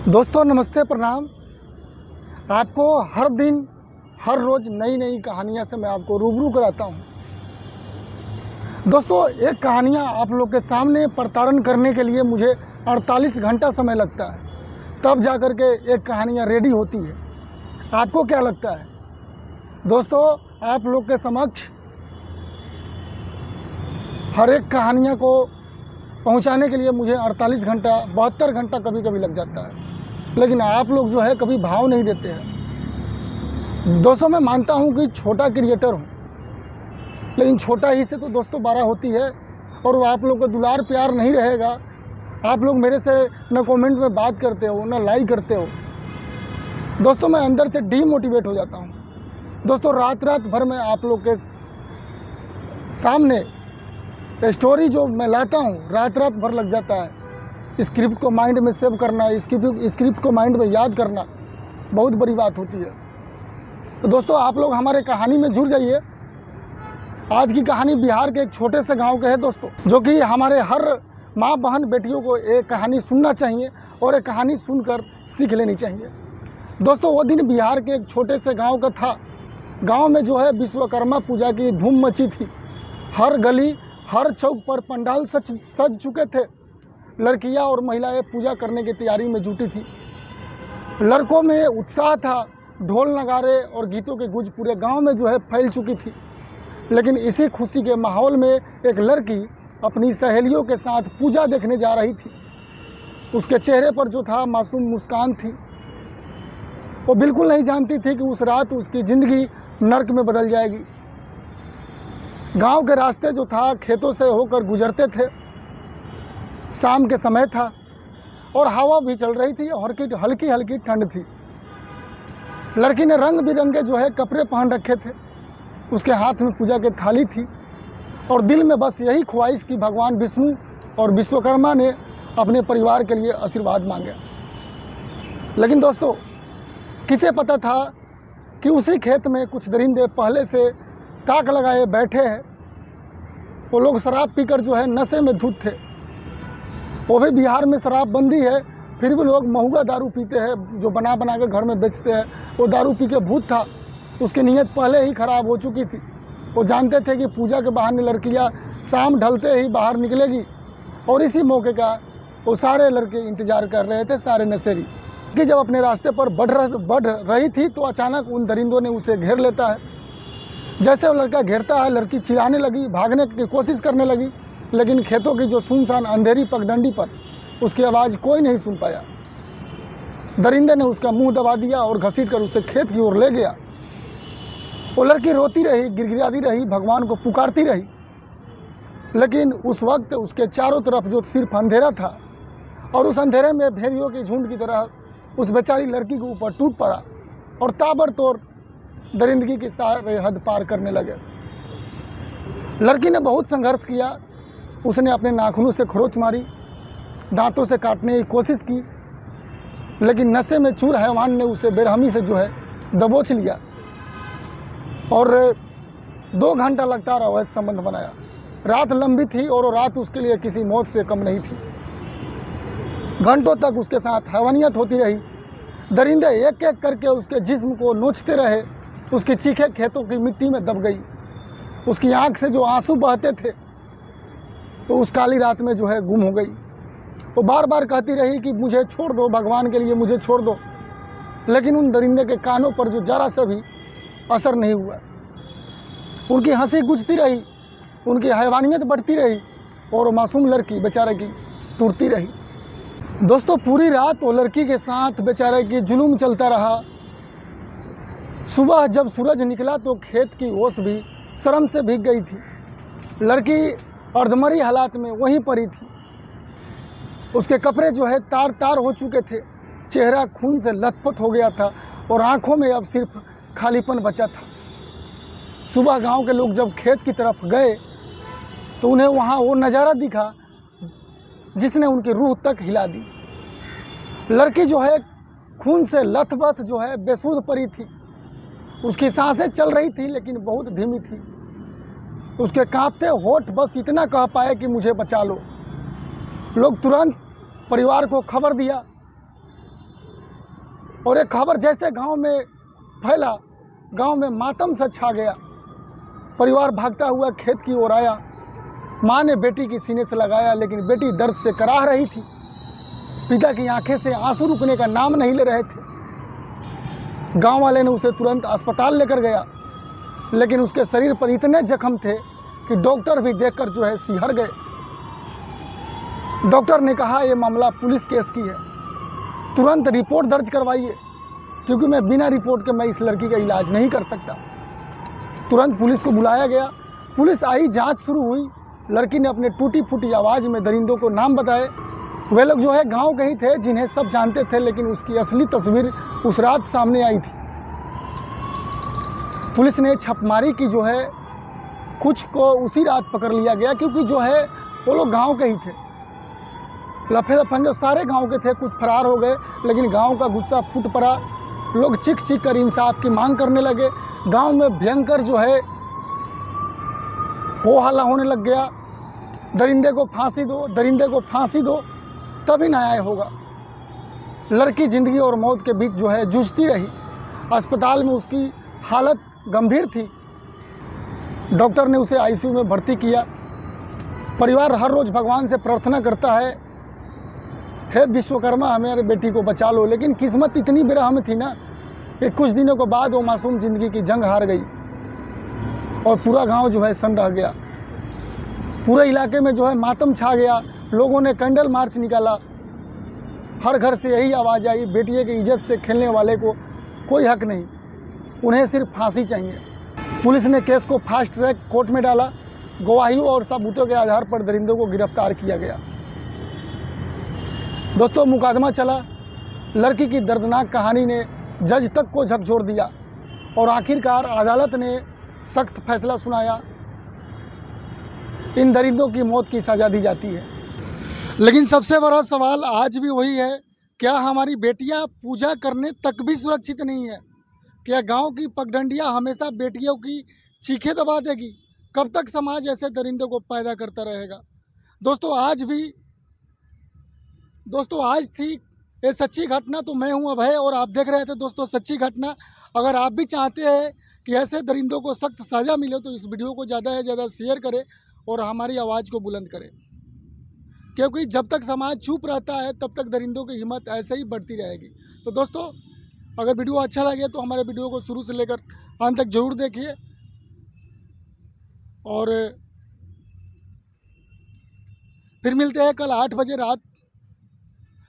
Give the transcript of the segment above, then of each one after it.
दोस्तों नमस्ते, प्रणाम। आपको हर दिन हर रोज़ नई नई कहानियाँ से मैं आपको रूबरू कराता हूँ। दोस्तों, एक कहानियाँ आप लोग के सामने प्रसारण करने के लिए मुझे 48 घंटा समय लगता है, तब जा कर के एक कहानियाँ रेडी होती है। आपको क्या लगता है? दोस्तों, आप लोग के समक्ष हर एक कहानियाँ को पहुँचाने के लिए मुझे 48 घंटा 72 घंटा कभी कभी लग जाता है, लेकिन आप लोग जो है कभी भाव नहीं देते हैं। दोस्तों, मैं मानता हूं कि छोटा क्रिएटर हूं, लेकिन छोटा ही से तो दोस्तों बड़ा होती है। और वो आप लोग का दुलार प्यार नहीं रहेगा, आप लोग मेरे से न कमेंट में बात करते हो न लाइक करते हो, दोस्तों मैं अंदर से डीमोटिवेट हो जाता हूं। दोस्तों, रात भर में आप लोग के सामने स्टोरी जो मैं लाता हूं, रात भर लग जाता है। स्क्रिप्ट को माइंड में सेव करना, स्क्रिप्ट को माइंड में याद करना बहुत बड़ी बात होती है। तो दोस्तों, आप लोग हमारे कहानी में जुड़ जाइए। आज की कहानी बिहार के एक छोटे से गांव के है दोस्तों, जो कि हमारे हर माँ बहन बेटियों को एक कहानी सुनना चाहिए और एक कहानी सुनकर सीख लेनी चाहिए। दोस्तों, वो दिन बिहार के एक छोटे से गाँव का था। गाँव में जो है विश्वकर्मा पूजा की धूम मची थी। हर गली हर चौक पर पंडाल सज चुके थे। लड़कियां और महिलाएं पूजा करने की तैयारी में जुटी थी। लड़कों में उत्साह था, ढोल नगारे और गीतों की गूंज पूरे गांव में जो है फैल चुकी थी। लेकिन इसी खुशी के माहौल में एक लड़की अपनी सहेलियों के साथ पूजा देखने जा रही थी। उसके चेहरे पर जो था मासूम मुस्कान थी। वो बिल्कुल नहीं जानती थी कि उस रात उसकी ज़िंदगी नर्क में बदल जाएगी। गांव के रास्ते जो था खेतों से होकर गुजरते थे। शाम के समय था और हवा भी चल रही थी और हल्की हल्की ठंड थी। लड़की ने रंग बिरंगे जो है कपड़े पहन रखे थे। उसके हाथ में पूजा की थाली थी और दिल में बस यही ख्वाहिश कि भगवान विष्णु और विश्वकर्मा ने अपने परिवार के लिए आशीर्वाद मांगे। लेकिन दोस्तों, किसे पता था कि उसी खेत में कुछ दरिंदे पहले से ताक लगाए बैठे हैं। वो लोग शराब पीकर जो है नशे में धुत थे। वो भी बिहार में शराबबंदी है, फिर भी लोग महुआ दारू पीते हैं, जो बना के घर में बेचते हैं। वो दारू पी के भूत था, उसकी नीयत पहले ही ख़राब हो चुकी थी। वो जानते थे कि पूजा के बहाने लड़कियां शाम ढलते ही बाहर निकलेगी, और इसी मौके का वो सारे लड़के इंतज़ार कर रहे थे, सारे नशेरी। कि जब अपने रास्ते पर बढ़ रही थी तो अचानक उन दरिंदों ने उसे घेर लेता है। जैसे वो लड़का घेरता है, लड़की चिल्लाने लगी, भागने की कोशिश करने लगी, लेकिन खेतों की जो सुनसान अंधेरी पगडंडी पर उसकी आवाज़ कोई नहीं सुन पाया। दरिंदे ने उसका मुंह दबा दिया और घसीट कर उसे खेत की ओर ले गया। वो लड़की रोती रही, गिड़गिड़ाती रही, भगवान को पुकारती रही। लेकिन उस वक्त उसके चारों तरफ जो सिर्फ अंधेरा था, और उस अंधेरे में भेड़ियों की झुंड की तरह उस बेचारी लड़की के ऊपर टूट पड़ा और ताबड़तोड़ दरिंदगी की सारे हद पार करने लगे। लड़की ने बहुत संघर्ष किया। उसने अपने नाखूनों से खरोंच मारी, दांतों से काटने की कोशिश की, लेकिन नशे में चूर हैवान ने उसे बेरहमी से जो है दबोच लिया और 2 घंटा लगातार अवैध संबंध बनाया। रात लंबी थी और रात उसके लिए किसी मौत से कम नहीं थी। घंटों तक उसके साथ हैवानियत होती रही। दरिंदे एक एक करके उसके जिस्म को नोचते रहे। उसकी चीखें खेतों की मिट्टी में दब गई। उसकी आंख से जो आंसू बहते थे वो उस काली रात में जो है गुम हो गई। वो बार बार कहती रही कि मुझे छोड़ दो, भगवान के लिए मुझे छोड़ दो, लेकिन उन दरिंदे के कानों पर जो जरा सा भी असर नहीं हुआ। उनकी हंसी गूंजती रही, उनकी हैवानियत बढ़ती रही और मासूम लड़की बेचारे की टूटती रही। दोस्तों, पूरी रात वो लड़की के साथ बेचारे की जुलूम चलता रहा। सुबह जब सूरज निकला तो खेत की ओस भी शर्म से भीग गई थी। लड़की अर्धमरी हालात में वहीं पड़ी थी। उसके कपड़े जो है तार तार हो चुके थे, चेहरा खून से लथपथ हो गया था और आंखों में अब सिर्फ खालीपन बचा था। सुबह गांव के लोग जब खेत की तरफ गए तो उन्हें वहां वो नज़ारा दिखा जिसने उनकी रूह तक हिला दी। लड़की जो है खून से लथपथ जो है बेसुध पड़ी थी। उसकी सांसें चल रही थी लेकिन बहुत धीमी थी। उसके कांपते होठ बस इतना कह पाए कि मुझे बचा लो। लोग तुरंत परिवार को खबर दिया और एक खबर जैसे गांव में फैला, गांव में मातम सा छा गया। परिवार भागता हुआ खेत की ओर आया। माँ ने बेटी की सीने से लगाया, लेकिन बेटी दर्द से कराह रही थी। पिता की आंखें से आंसू रुकने का नाम नहीं ले रहे थे। गांव वाले ने उसे तुरंत अस्पताल लेकर गया, लेकिन उसके शरीर पर इतने जख्म थे कि डॉक्टर भी देखकर जो है सिहर गए। डॉक्टर ने कहा यह मामला पुलिस केस की है, तुरंत रिपोर्ट दर्ज करवाइए, क्योंकि मैं बिना रिपोर्ट के मैं इस लड़की का इलाज नहीं कर सकता। तुरंत पुलिस को बुलाया गया। पुलिस आई, जांच शुरू हुई। लड़की ने अपने टूटी फूटी आवाज़ में दरिंदों को नाम बताए। वे लोग जो है गांव के ही थे, जिन्हें सब जानते थे, लेकिन उसकी असली तस्वीर उस रात सामने आई थी। पुलिस ने छापेमारी की, जो है कुछ को उसी रात पकड़ लिया गया, क्योंकि जो है वो लोग गांव के ही थे। लफे लफंगे सारे गांव के थे, कुछ फरार हो गए, लेकिन गांव का गुस्सा फूट पड़ा। लोग चीख चीख कर इंसाफ की मांग करने लगे। गांव में भयंकर जो है हो हल्ला होने लग गया। दरिंदे को फांसी दो, दरिंदे को फांसी दो, तभी न्याय होगा। लड़की ज़िंदगी और मौत के बीच जो है जूझती रही। अस्पताल में उसकी हालत गंभीर थी। डॉक्टर ने उसे आईसीयू में भर्ती किया। परिवार हर रोज़ भगवान से प्रार्थना करता है, हे विश्वकर्मा हमारे बेटी को बचा लो। लेकिन किस्मत इतनी बेरहम थी ना कि कुछ दिनों के बाद वो मासूम ज़िंदगी की जंग हार गई और पूरा गांव जो है सन्न रह गया। पूरे इलाके में जो है मातम छा गया। लोगों ने कैंडल मार्च निकाला। हर घर से यही आवाज़ आई, बेटिए की इज्जत से खेलने वाले को कोई हक नहीं, उन्हें सिर्फ फांसी चाहिए। पुलिस ने केस को फास्ट ट्रैक कोर्ट में डाला। गवाहियों और सबूतों के आधार पर दरिंदों को गिरफ्तार किया गया। दोस्तों, मुकदमा चला। लड़की की दर्दनाक कहानी ने जज तक को झकझोर दिया और आखिरकार अदालत ने सख्त फैसला सुनाया। इन दरिंदों की मौत की सज़ा दी जाती है। लेकिन सबसे बड़ा सवाल आज भी वही है, क्या हमारी बेटियां पूजा करने तक भी सुरक्षित नहीं है? क्या गांव की पगडंडियां हमेशा बेटियों की चीखें दबा देगी? कब तक समाज ऐसे दरिंदों को पैदा करता रहेगा? दोस्तों आज थी ये सच्ची घटना। तो मैं हूं अभय और आप देख रहे थे दोस्तों सच्ची घटना। अगर आप भी चाहते हैं कि ऐसे दरिंदों को सख्त सज़ा मिले तो इस वीडियो को ज़्यादा से ज़्यादा शेयर करें और हमारी आवाज़ को बुलंद करें, क्योंकि जब तक समाज चुप रहता है तब तक दरिंदों की हिम्मत ऐसे ही बढ़ती रहेगी। तो दोस्तों, अगर वीडियो अच्छा लगे तो हमारे वीडियो को शुरू से लेकर अंत तक जरूर देखिए और फिर मिलते हैं कल 8 बजे रात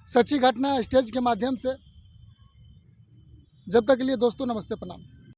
सच्ची घटना स्टेज के माध्यम से। जब तक के लिए दोस्तों नमस्ते, प्रणाम।